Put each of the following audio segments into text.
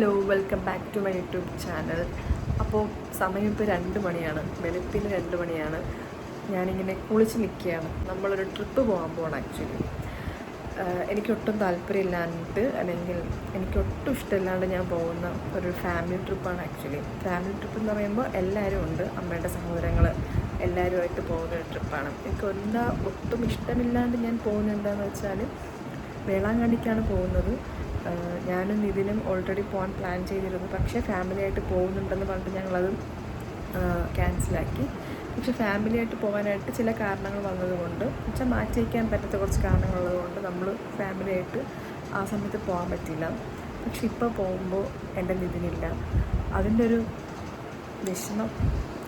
Hello, welcome back to my YouTube channel. അപ്പോൾ സമയം ഇപ്പോൾ 2 മണിയാണ്, വെളുപ്പിന് 2 മണിയാണ്. ഞാനിങ്ങനെ കുളിച്ച് നിൽക്കുകയാണ്. നമ്മളൊരു ട്രിപ്പ് പോകാൻ പോകണം. ആക്ച്വലി എനിക്കൊട്ടും താല്പര്യമില്ലാണ്ട്, അല്ലെങ്കിൽ എനിക്കൊട്ടും ഇഷ്ടമില്ലാണ്ട് ഞാൻ പോകുന്ന ഒരു ഫാമിലി ട്രിപ്പാണ്. ആക്ച്വലി ഫാമിലി ട്രിപ്പ് എന്ന് പറയുമ്പോൾ എല്ലാവരും ഉണ്ട്, അമ്മയുടെ സഹോദരങ്ങൾ എല്ലാവരുമായിട്ട് പോകുന്ന ഒരു ട്രിപ്പാണ്. എനിക്ക് ഒട്ടും ഇഷ്ടമില്ലാണ്ട് ഞാൻ പോകുന്നത് എന്താണെന്ന് വെച്ചാൽ വേളാങ്കണ്ണിക്കാണ് പോകുന്നത്. ഞാനും നിതിനും ഓൾറെഡി പോകാൻ പ്ലാൻ ചെയ്തിരുന്നു. പക്ഷേ ഫാമിലിയായിട്ട് പോകുന്നുണ്ടെന്ന് പറഞ്ഞിട്ട് ഞങ്ങളത് ക്യാൻസലാക്കി. പക്ഷേ ഫാമിലിയായിട്ട് പോകാനായിട്ട് ചില കാരണങ്ങൾ വന്നതുകൊണ്ട്, വെച്ചാൽ മാറ്റി വയ്ക്കാൻ പറ്റാത്ത കുറച്ച് കാരണങ്ങളുള്ളതുകൊണ്ട് നമ്മൾ ഫാമിലിയായിട്ട് ആ സമയത്ത് പോകാൻ പറ്റില്ല. പക്ഷെ ഇപ്പോൾ പോകുമ്പോൾ എൻ്റെ നിതിനില്ല. അതിൻ്റെ ഒരു വിഷമം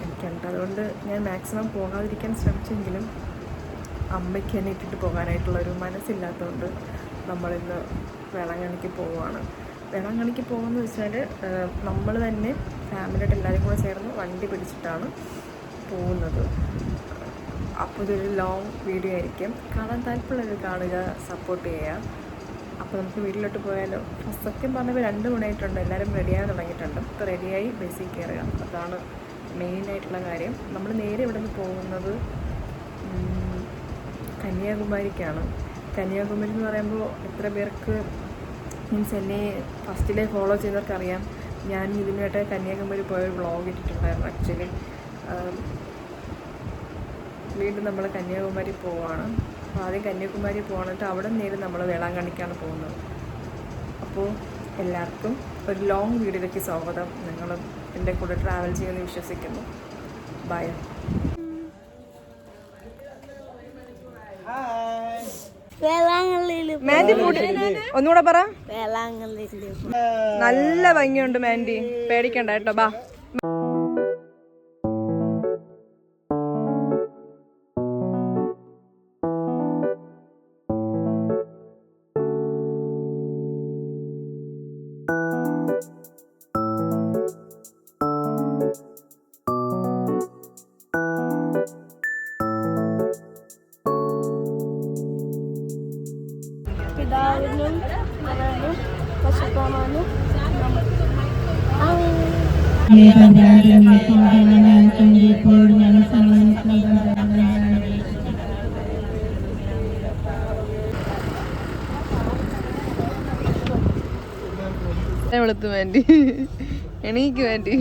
എനിക്കുണ്ട്. അതുകൊണ്ട് ഞാൻ മാക്സിമം പോകാതിരിക്കാൻ ശ്രമിച്ചെങ്കിലും അമ്മയ്ക്ക് എന്നെ ഇട്ടിട്ട് പോകാനായിട്ടുള്ളൊരു മനസ്സില്ലാത്തതുകൊണ്ട് നമ്മളിന്ന് വേളാങ്കണ്ണിക്ക് പോവുകയാണ്. വേളാങ്കണ്ണിക്ക് പോകുമെന്ന് വെച്ചാൽ നമ്മൾ തന്നെ ഫാമിലിയായിട്ട് എല്ലാവരും കൂടെ ചേർന്ന് വണ്ടി പിടിച്ചിട്ടാണ് പോകുന്നത്. അപ്പോൾ ഇതൊരു ലോങ് വീഡിയോ ആയിരിക്കും. കാണാൻ താല്പര്യമുള്ളവർ കാണുക, സപ്പോർട്ട് ചെയ്യുക. അപ്പോൾ നമുക്ക് വീട്ടിലോട്ട് പോയാലോ. സത്യം പറഞ്ഞപ്പോൾ 2 മണിയായിട്ടുണ്ട്, എല്ലാവരും റെഡിയാകാൻ തുടങ്ങിയിട്ടുണ്ട്. ഇപ്പോൾ റെഡിയായി ബസ്സിൽ കയറുക, അതാണ് മെയിനായിട്ടുള്ള കാര്യം. നമ്മൾ നേരെ ഇവിടെ നിന്ന് പോകുന്നത് കന്യാകുമാരിക്കാണ്. കന്യാകുമാരി എന്ന് പറയുമ്പോൾ എത്ര പേർക്ക് മീൻസ് എന്നെ ഫസ്റ്റിലെ ഫോളോ ചെയ്യുന്നവർക്കറിയാം. ഞാൻ ഇതിനായിട്ട് കന്യാകുമാരി പോയൊരു വ്ളോഗ് ഇട്ടിട്ടുണ്ടായിരുന്നു. ആക്ച്വലി വീണ്ടും നമ്മൾ കന്യാകുമാരി പോവുകയാണ്. അപ്പോൾ ആദ്യം കന്യാകുമാരി പോകണിട്ട് അവിടെ നേരെ നമ്മൾ വേളാങ്കണ്ണിക്കാണ് പോകുന്നത്. അപ്പോൾ എല്ലാവർക്കും ഒരു ലോങ് വീഡിയോയിലേക്ക് സ്വാഗതം. നിങ്ങൾ എൻ്റെ കൂടെ ട്രാവൽ ചെയ്യുമെന്ന് വിശ്വസിക്കുന്നു. ബൈ. മാൻഡി ഒന്നുകൂടെ പറ. നല്ല ഭംഗിയുണ്ട് മാൻഡി, പേടിക്കണ്ട കേട്ടോ. ബാ. പിതാവിനും പശുപ്പാമാനും വെളുത്തു വേണ്ടി എണീക്ക് വേണ്ടി.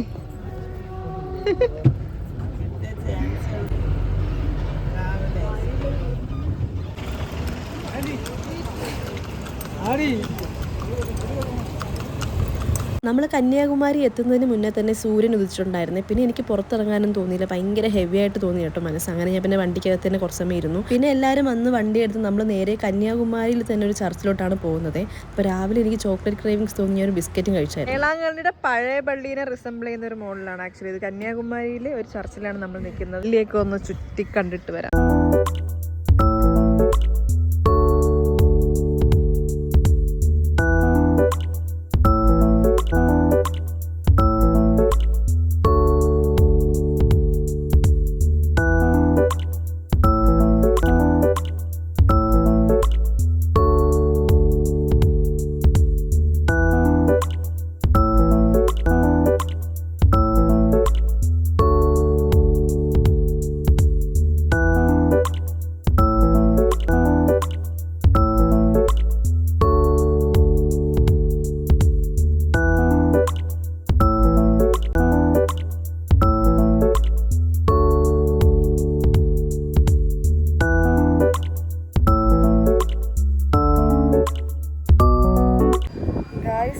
നമ്മൾ കന്യാകുമാരി എത്തുന്നതിന് മുന്നേ തന്നെ സൂര്യൻ ഉദിച്ചിട്ടുണ്ടായിരുന്നു. പിന്നെ എനിക്ക് പുറത്തിറങ്ങാനും തോന്നിയില്ല, ഭയങ്കര ഹെവി ആയിട്ട് തോന്നി കേട്ടോ മനസ്സ്. അങ്ങനെ ഞാൻ പിന്നെ വണ്ടിക്കകത്ത് തന്നെ കുറച്ച് സമയം ഇരുന്നു. പിന്നെ എല്ലാവരും വന്ന് വണ്ടി എടുത്ത് നമ്മൾ നേരെ കന്യാകുമാരിയിൽ തന്നെ ഒരു ചർച്ചിലോട്ടാണ് പോകുന്നത്. അപ്പോൾ രാവിലെ എനിക്ക് ചോക്ലേറ്റ് ക്രേവിങ്സ് തോന്നിയ ഒരു ബിസ്ക്കറ്റും കഴിച്ചായിരുന്നു. വേളാങ്കണ്ണിയുടെ പഴയ പള്ളീനെ റിസംബിൾ ചെയ്യുന്ന ഒരു മോഡലാണ് ആക്ച്വലി ഇത്. കന്യാകുമാരിയിലെ ഒരു ചർച്ചിലാണ് നമ്മൾ നിൽക്കുന്നത്. ഇതിലേക്ക് ഒന്ന് ചുറ്റി കണ്ടിട്ട് വരാം.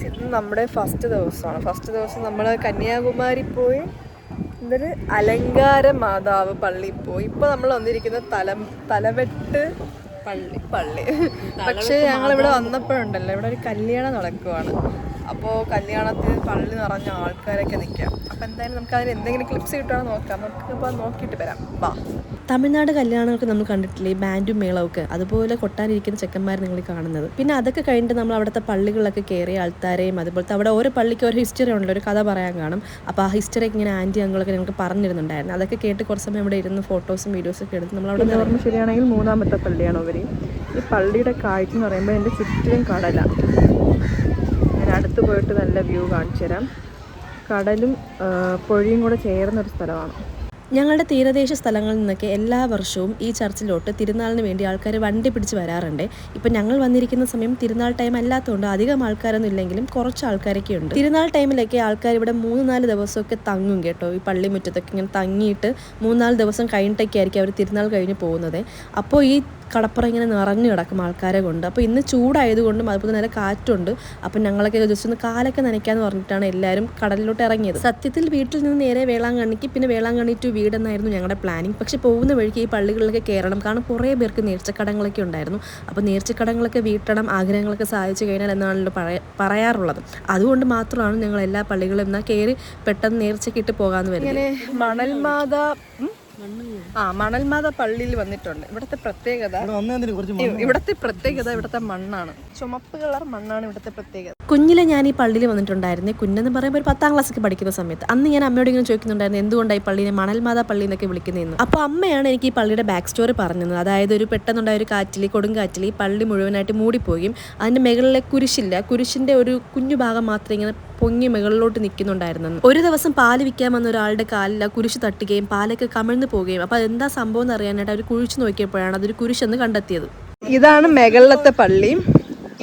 ഇത് നമ്മുടെ ഫസ്റ്റ് ദിവസം നമ്മൾ കന്യാകുമാരി പോയി ഇതൊരു അലങ്കാര മാതാവ് പള്ളിയിൽ പോയി. ഇപ്പോൾ നമ്മൾ വന്നിരിക്കുന്ന തലവെട്ട് പള്ളി. പക്ഷേ ഞങ്ങളിവിടെ വന്നപ്പോഴുണ്ടല്ലോ, ഇവിടെ ഒരു കല്യാണം നടക്കുവാണ്. അപ്പോൾ കല്യാണത്തിന് പള്ളി നിറഞ്ഞ ആൾക്കാരൊക്കെ നിൽക്കാം. അപ്പോൾ എന്തായാലും നമുക്ക് അതിന് എന്തെങ്കിലും ക്ലിപ്സ് കിട്ടുകയാണോ നോക്കാം. നമുക്കിപ്പോൾ നോക്കിയിട്ട് വരാം. വാ. തമിഴ്നാട് കല്യാണങ്ങൾക്ക് നമ്മൾ കണ്ടിട്ടില്ലേ, ബാൻഡും മേളമൊക്കെ, അതുപോലെ കൊട്ടാനിരിക്കുന്ന ചെക്കന്മാർ നിങ്ങൾ കാണുന്നത്. പിന്നെ അതൊക്കെ കഴിഞ്ഞിട്ട് നമ്മൾ അവിടുത്തെ പള്ളികളിലൊക്കെ കയറി ആൾത്താരെയും അതുപോലത്തെ അവിടെ ഓരോ പള്ളിക്ക് ഒരു ഹിസ്റ്ററി ഉണ്ടല്ലോ, ഒരു കഥ പറയാൻ കാണും. അപ്പോൾ ആ ഹിസ്റ്ററിയൊക്കെ ഇങ്ങനെ ആൻറ്റി അങ്കിളൊക്കെ ഞങ്ങൾക്ക് പറഞ്ഞിരുന്നുണ്ടായിരുന്നു. അതൊക്കെ കേട്ട് കുറച്ച് സമയം ഇവിടെ ഇരുന്ന് ഫോട്ടോസും വീഡിയോസൊക്കെ എടുത്ത് നമ്മൾ അവിടെ ഓർമ്മ ശരിയാണെങ്കിൽ 3ാമത്തെ പള്ളിയാണ് അവർ. ഈ പള്ളിയുടെ കാഴ്ച എന്ന് പറയുമ്പോൾ എൻ്റെ ചുറ്റിലും കടല. അടുത്ത് പോയിട്ട് നല്ല വ്യൂ കാണിച്ചു തരാം. കടലും പുഴയും കൂടെ ചേർന്നൊരു സ്ഥലമാണ്. ഞങ്ങളുടെ തീരദേശ സ്ഥലങ്ങളിൽ നിന്നൊക്കെ എല്ലാ വർഷവും ഈ ചർച്ചിലോട്ട് തിരുനാളിന് വേണ്ടി ആൾക്കാർ വണ്ടി പിടിച്ച് വരാറുണ്ട്. ഇപ്പം ഞങ്ങൾ വന്നിരിക്കുന്ന സമയം തിരുനാൾ ടൈം അല്ലാത്തതുകൊണ്ട് അധികം ആൾക്കാരൊന്നും ഇല്ലെങ്കിലും കുറച്ച് ആൾക്കാരൊക്കെ ഉണ്ട്. തിരുനാൾ ടൈമിലൊക്കെ ആൾക്കാർ ഇവിടെ 3-4 ദിവസമൊക്കെ തങ്ങും കേട്ടോ. ഈ പള്ളിമുറ്റത്തൊക്കെ ഇങ്ങനെ തങ്ങിയിട്ട് 3-4 ദിവസം കഴിഞ്ഞിട്ടൊക്കെ ആയിരിക്കും അവർ തിരുനാൾ കഴിഞ്ഞ് പോകുന്നത്. അപ്പോൾ ഈ കടപ്പുറം ഇങ്ങനെ നിറഞ്ഞു കിടക്കും ആൾക്കാരെ കൊണ്ട്. അപ്പോൾ ഇന്ന് ചൂടായതുകൊണ്ടും അതുപോലെ നല്ല കാറ്റുണ്ട്. അപ്പം ഞങ്ങളൊക്കെ ജസ്റ്റ് ഒന്ന് കാലൊക്കെ നനയ്ക്കാന്ന് പറഞ്ഞിട്ടാണ് എല്ലാവരും കടലിലോട്ട് ഇറങ്ങിയത്. സത്യത്തിൽ വീട്ടിൽ നിന്ന് നേരെ വേളാങ്കണ്ണിക്ക്, പിന്നെ വേളാങ്കണ്ണി ടു വീടെന്നായിരുന്നു ഞങ്ങളുടെ പ്ലാനിങ്. പക്ഷെ പോകുന്ന വഴിക്ക് ഈ പള്ളികളിലൊക്കെ കയറണം, കാരണം കുറേ പേർക്ക് നേർച്ചക്കടങ്ങളൊക്കെ ഉണ്ടായിരുന്നു. അപ്പോൾ നേർച്ചക്കടങ്ങളൊക്കെ വീട്ടണം, ആഗ്രഹങ്ങളൊക്കെ സാധിച്ചു കഴിഞ്ഞാൽ എന്നാണല്ലോ പറയാറുള്ളത്. അതുകൊണ്ട് മാത്രമാണ് ഞങ്ങൾ എല്ലാ പള്ളികളും എന്നാൽ കയറി പെട്ടെന്ന് നേർച്ചക്കിട്ട് പോകാമെന്ന് വരുന്നത്. ഇങ്ങനെ മണൽമാത പള്ളിയിൽ വന്നിട്ടുണ്ട്. ഇവിടുത്തെ പ്രത്യേകത ഇവിടുത്തെ മണ്ണാണ്. ചുമപ്പ് കളർ മണ്ണാണ് ഇവിടുത്തെ പ്രത്യേകത. കുഞ്ഞിലെ ഞാൻ ഈ പള്ളിയിൽ വന്നിട്ടുണ്ടായിരുന്നു. കുഞ്ഞെന്ന് പറയുമ്പോൾ ഒരു 10ാം ക്ലാസ്സിൽ പഠിക്കുന്ന സമയത്ത്. അന്ന് ഞാൻ അമ്മയോട് ഇങ്ങനെ ചോദിക്കുന്നുണ്ടായിരുന്നു എന്തുകൊണ്ടാണ് ഈ പള്ളിയെ മണൽമാത പള്ളി എന്നൊക്കെ വിളിക്കുന്നതെന്ന്. അപ്പോൾ അമ്മയാണ് എനിക്ക് ഈ പള്ളിയുടെ ബാക്ക് സ്റ്റോറി പറഞ്ഞത്. അതായത് ഒരു പെട്ടെന്നുണ്ടായ ഒരു കൊടുങ്കാറ്റിൽ ഈ പള്ളി മുഴുവനായിട്ട് മൂടിപ്പോയും അതിൻ്റെ മുകളിലെ കുരിശില്ല, കുരിശിൻ്റെ ഒരു കുഞ്ഞു ഭാഗം മാത്രം ഇങ്ങനെ പൊങ്ങി മുകളിലോട്ട് നിൽക്കുന്നുണ്ടായിരുന്നു. ഒരു ദിവസം പാല് വിൽക്കാൻ വന്ന ഒരാളുടെ കാലിൽ കുരിശ് തട്ടുകയും പാലൊക്കെ കമിഴ്ന്നു പോവുകയും, അപ്പോൾ അതെന്താ സംഭവം എന്ന് അറിയാനായിട്ട് അവർ കുഴിച്ചു നോക്കിയപ്പോഴാണ് അതൊരു കുരിശെന്ന് കണ്ടെത്തിയത്. ഇതാണ് മുകളിലത്തെ പള്ളി.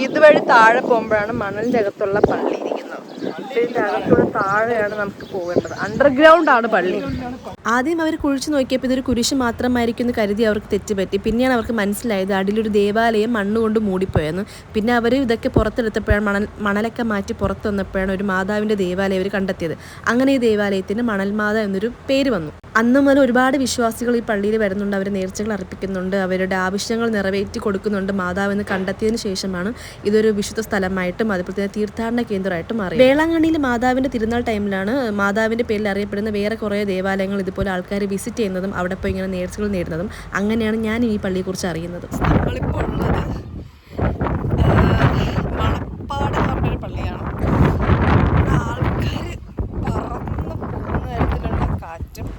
ഇതുവഴി താഴെ പോകുമ്പോഴാണ് മണലിൻ്റെ അകത്തുള്ള പള്ളി ഇരിക്കുന്നത്. ഇതിൻ്റെ അകത്തുള്ള താഴെയാണ് നമുക്ക് പോകേണ്ടത്. അണ്ടർഗ്രൗണ്ട് ആണ് പള്ളി. ആദ്യം അവർ കുഴിച്ചു നോക്കിയപ്പോൾ ഇതൊരു കുരിശ് മാത്രമായിരിക്കും എന്ന് കരുതി അവർക്ക് തെറ്റുപറ്റി. പിന്നെയാണ് അവർക്ക് മനസ്സിലായത് അടിയിലൊരു ദേവാലയം മണ്ണുകൊണ്ട് മൂടിപ്പോയെന്ന്. പിന്നെ അവർ ഇതൊക്കെ പുറത്തെടുത്തപ്പോഴാണ് മണലൊക്കെ മാറ്റി പുറത്ത് വന്നപ്പോഴാണ് ഒരു മാതാവിൻ്റെ ദേവാലയം അവർ കണ്ടെത്തിയത്. അങ്ങനെ ഈ ദേവാലയത്തിന് മണൽമാത എന്നൊരു പേര് വന്നു. അന്ന് മുതൽ ഒരുപാട് വിശ്വാസികൾ ഈ പള്ളിയിൽ വരുന്നുണ്ട്. അവർ നേർച്ചകൾ അർപ്പിക്കുന്നുണ്ട്, അവരുടെ ആവശ്യങ്ങൾ നിറവേറ്റി കൊടുക്കുന്നുണ്ട്. മാതാവെന്ന് കണ്ടെത്തിയതിന് ശേഷമാണ് ഇതൊരു വിശുദ്ധ സ്ഥലമായിട്ടും അതുപോലെ തന്നെ തീർത്ഥാടന കേന്ദ്രമായിട്ടും മാറി. വേളാങ്കണ്ണിയിൽ മാതാവിൻ്റെ തിരുനാൾ ടൈമിലാണ് മാതാവിൻ്റെ പേരിൽ അറിയപ്പെടുന്ന വേറെ കുറേ ദേവാലയങ്ങൾ ഇതുപോലെ ആൾക്കാർ വിസിറ്റ് ചെയ്യുന്നതും അവിടെ പോയി ഇങ്ങനെ നേർച്ചകൾ നേടുന്നതും. അങ്ങനെയാണ് ഞാൻ ഈ പള്ളിയെക്കുറിച്ച് അറിയുന്നത്. നമ്മളിപ്പോൾ ഉള്ളത് മണപ്പാട് എന്ന് പറഞ്ഞൊരു പള്ളിയാണ്.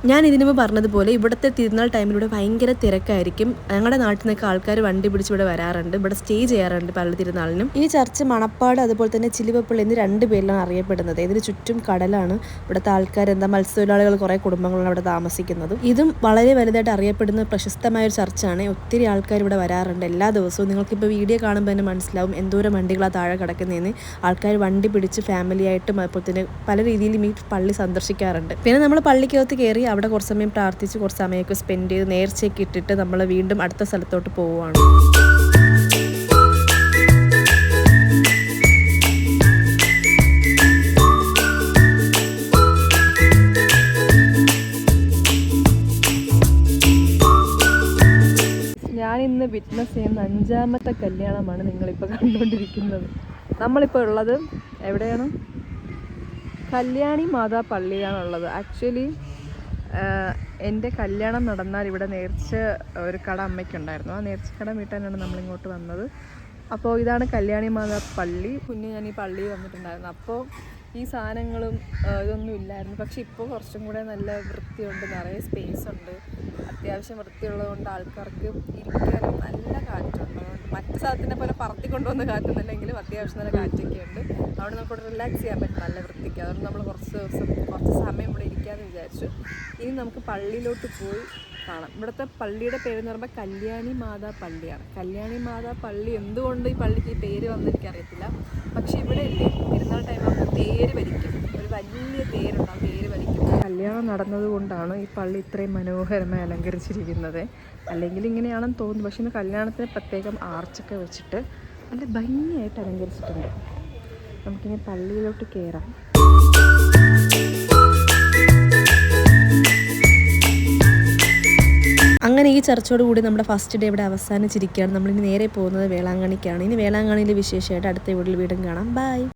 ഞാൻ ഇതിനു മുമ്പ് പറഞ്ഞതുപോലെ ഇവിടുത്തെ തിരുനാൾ ടൈമിലൂടെ ഭയങ്കര തിരക്കായിരിക്കും. ഞങ്ങളുടെ നാട്ടിൽ നിന്നൊക്കെ ആൾക്കാർ വണ്ടി പിടിച്ച് ഇവിടെ വരാറുണ്ട്, ഇവിടെ സ്റ്റേ ചെയ്യാറുണ്ട് പള്ളി തിരുനാളിനും. ഈ ചർച്ച് മണപ്പാട് അതുപോലെ തന്നെ ചിലുവപ്പള്ളി എന്നീ 2 പേരിലാണ് അറിയപ്പെടുന്നത്. ഇതിന് ചുറ്റും കടലാണ്. ഇവിടുത്തെ ആൾക്കാർ മത്സ്യത്തൊഴിലാളികൾ കുറേ കുടുംബങ്ങളാണ് ഇവിടെ താമസിക്കുന്നത്. ഇതും വളരെ വലുതായിട്ട് അറിയപ്പെടുന്ന പ്രശസ്തമായ ഒരു ചർച്ചാണ്. ഒത്തിരി ആൾക്കാർ ഇവിടെ വരാറുണ്ട് എല്ലാ ദിവസവും. നിങ്ങൾക്കിപ്പോൾ വീഡിയോ കാണുമ്പോൾ തന്നെ മനസ്സിലാവും എന്തോരം വണ്ടികളാണ് താഴെ കിടക്കുന്നതെന്ന്. ആൾക്കാർ വണ്ടി പിടിച്ച് ഫാമിലിയായിട്ടും അതുപോലെ തന്നെ പല രീതിയിലും ഈ പള്ളി സന്ദർശിക്കാറുണ്ട്. പിന്നെ നമ്മൾ പള്ളിക്കകത്ത് കയറി അവിടെ കുറച്ച് സമയം പ്രാർത്ഥിച്ച് കുറച്ച് സമയമൊക്കെ സ്പെൻഡ് ചെയ്ത് നേർച്ചയൊക്കെ ഇട്ടിട്ട് നമ്മൾ വീണ്ടും അടുത്ത സ്ഥലത്തോട്ട് പോവുകയാണ്. ഞാനിന്ന് വിറ്റ്നസ് ചെയ്യുന്ന 5ാമത്തെ കല്യാണമാണ് നിങ്ങളിപ്പോൾ കണ്ടുകൊണ്ടിരിക്കുന്നത്. നമ്മളിപ്പോൾ ഉള്ളത് എവിടെയാണ്? കല്യാണി മാതാ പള്ളിയിലാണുള്ളത്. ആക്ച്വലി എൻ്റെ കല്യാണം നടന്നാൽ ഇവിടെ നേർച്ച ഒരു കട അമ്മയ്ക്കുണ്ടായിരുന്നു. ആ നേർച്ചക്കട വീട്ടാനാണ് നമ്മളിങ്ങോട്ട് വന്നത്. അപ്പോൾ ഇതാണ് കല്യാണി മാതാ പള്ളി. കുഞ്ഞ് ഞാൻ ഈ പള്ളിയിൽ വന്നിട്ടുണ്ടായിരുന്നു. അപ്പോൾ ഈ സാധനങ്ങളും ഇതൊന്നും ഇല്ലായിരുന്നു. പക്ഷെ ഇപ്പോൾ കുറച്ചും കൂടെ നല്ല വൃത്തിയുണ്ട്, നിറയെ സ്പേസ് ഉണ്ട്, അത്യാവശ്യം വൃത്തിയുള്ളതുകൊണ്ട് ആൾക്കാർക്ക് ഇരിക്കാനും നല്ല കാറ്റുണ്ട്. മറ്റു സ്ഥലത്തിനെ പോലെ പറത്തിക്കൊണ്ടുവന്ന കാറ്റൊന്നുമില്ലെങ്കിലും അത്യാവശ്യം നല്ല കാറ്റൊക്കെ ഉണ്ട്. അവിടെ നമുക്കിവിടെ റിലാക്സ് ചെയ്യാൻ പറ്റും നല്ല വൃത്തിക്ക്. അതുകൊണ്ട് നമ്മൾ കുറച്ച് സമയം ഇവിടെ ഇരിക്കാമെന്ന് വിചാരിച്ചു. ഇനി നമുക്ക് പള്ളിയിലോട്ട് പോയി കാണാം. ഇവിടുത്തെ പള്ളിയുടെ പേരെന്ന് പറയുമ്പോൾ കല്യാണി മാതാ പള്ളിയാണ്. കല്യാണി മാതാ പള്ളി എന്തുകൊണ്ട് ഈ പള്ളിക്ക് ഈ പേര് വന്ന് എനിക്കറിയത്തില്ല. പക്ഷെ ഇവിടെ തിരുനാൾ ടൈമാകുമ്പോൾ തേര് വലിക്കും, ഒരു വലിയ തേരുണ്ട്, ആ തേര് വലിക്കും. കല്യാണം നടന്നതുകൊണ്ടാണ് ഈ പള്ളി ഇത്രയും മനോഹരമായി അലങ്കരിച്ചിരിക്കുന്നത്. അല്ലെങ്കിൽ ഇങ്ങനെയാണെന്ന് തോന്നുന്നു. പക്ഷെ ഇന്ന് കല്യാണത്തിന് പ്രത്യേകം ആർച്ചൊക്കെ വെച്ചിട്ട് നല്ല ഭംഗിയായിട്ട് അലങ്കരിച്ചിട്ടുണ്ട്. നമുക്കിനി പള്ളിയിലോട്ട് കയറാം. അങ്ങനെ ഈ ചർച്ചോട് കൂടി നമ്മുടെ ഫസ്റ്റ് ഡേ ഇവിടെ അവസാനിച്ചിരിക്കുകയാണ്. നമ്മളിനി നേരെ പോകുന്നത് വേളാങ്കണ്ണിക്കാണ്. ഇനി വേളാങ്കണ്ണിയിലെ വിശേഷമായിട്ട് അടുത്ത വീഡിയോയിൽ വീണ്ടും കാണാം. ബൈ.